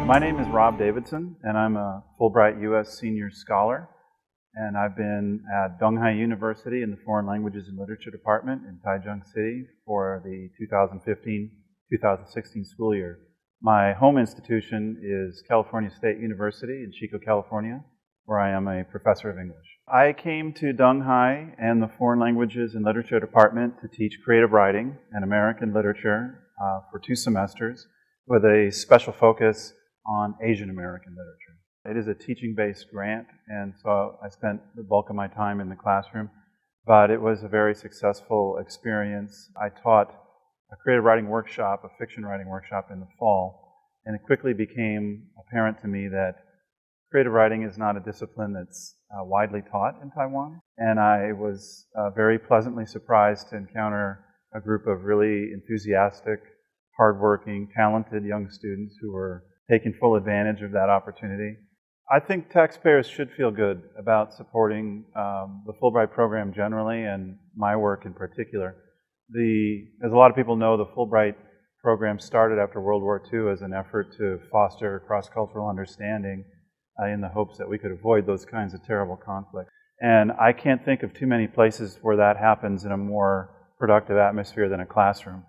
My name is Rob Davidson, and I'm a Fulbright U.S. Senior Scholar, and I've been at Tunghai University in the Foreign Languages and Literature Department in Taichung City for the 2015-2016 school year. My home institution is California State University in Chico, California, where I am a professor of English. I came to Tunghai and the Foreign Languages and Literature Department to teach creative writing and American literature for 2 semesters with a special focus on Asian American literature. It is a teaching-based grant, and so I spent the bulk of my time in the classroom, but it was a very successful experience. I taught a creative writing workshop, a fiction writing workshop in the fall, and it quickly became apparent to me that creative writing is not a discipline that's widely taught in Taiwan, and I was very pleasantly surprised to encounter a group of really enthusiastic, hardworking, talented young students who were taking full advantage of that opportunity. I think taxpayers should feel good about supporting the Fulbright program generally and my work in particular. As a lot of people know, the Fulbright program started after World War II as an effort to foster cross-cultural understanding in the hopes that we could avoid those kinds of terrible conflicts. And I can't think of too many places where that happens in a more productive atmosphere than a classroom.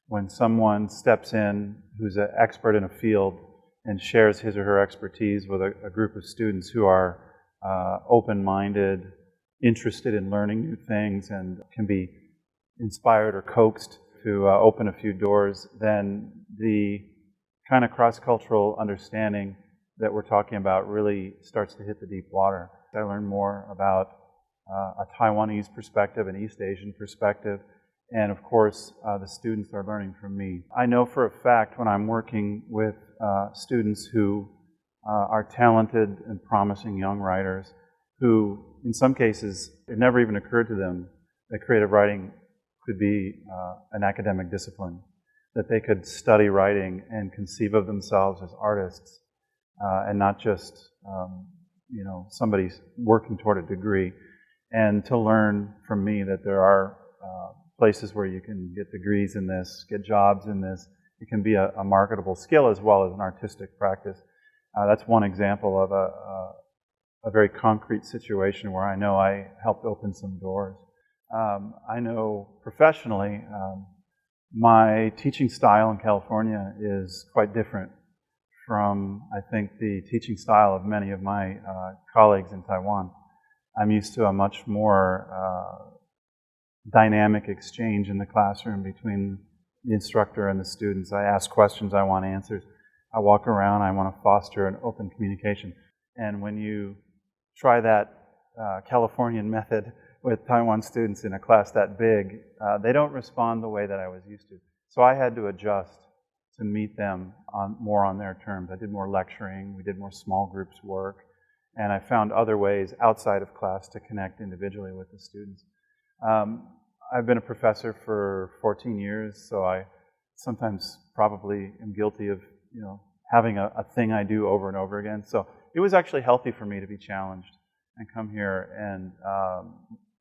When someone steps in who's an expert in a field and shares his or her expertise with a group of students who are open-minded, interested in learning new things, and can be inspired or coaxed to open a few doors, then the kind of cross-cultural understanding that we're talking about really starts to hit the deep water. I learned more about a Taiwanese perspective, an East Asian perspective, and of course, the students are learning from me. I know for a fact when I'm working with students who are talented and promising young writers who, in some cases, it never even occurred to them that creative writing could be an academic discipline, that they could study writing and conceive of themselves as artists and not just somebody working toward a degree, and to learn from me that there are places where you can get degrees in this, get jobs in this. It can be a marketable skill as well as an artistic practice. That's one example of a very concrete situation where I know I helped open some doors. I know professionally, my teaching style in California is quite different from, I think, the teaching style of many of my colleagues in Taiwan. I'm used to a much more dynamic exchange in the classroom between the instructor and the students. I ask questions, I want answers. I walk around, I want to foster an open communication. And when you try that Californian method with Taiwan students in a class that big, they don't respond the way that I was used to. So I had to adjust to meet them more on their terms. I did more lecturing, we did more small groups work, and I found other ways outside of class to connect individually with the students. I've been a professor for 14 years, so I sometimes probably am guilty of having a thing I do over and over again. So it was actually healthy for me to be challenged and come here and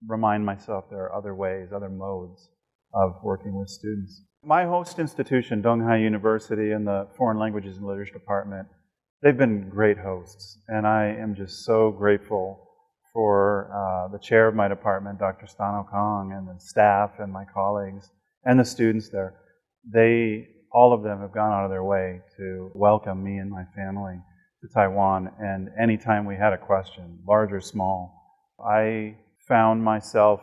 remind myself there are other ways, other modes of working with students. My host institution, Tunghai University, and the Foreign Languages and Literature Department, they've been great hosts, and I am just so grateful for the chair of my department, Dr. Stano Kong, and the staff and my colleagues, and the students there. All of them have gone out of their way to welcome me and my family to Taiwan, and anytime we had a question, large or small, I found myself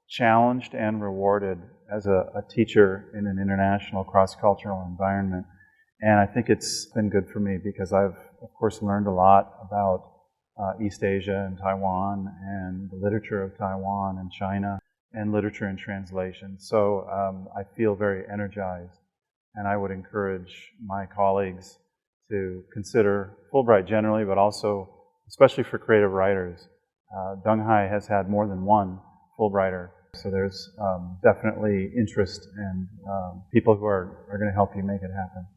challenged and rewarded as a teacher in an international cross-cultural environment. And I think it's been good for me because I've, of course, learned a lot about East Asia and Taiwan and the literature of Taiwan and China and literature and translation. So I feel very energized, and I would encourage my colleagues to consider Fulbright generally, but also, especially for creative writers. Tunghai has had more than one Fulbrighter, so there's definitely interest and people who are going to help you make it happen.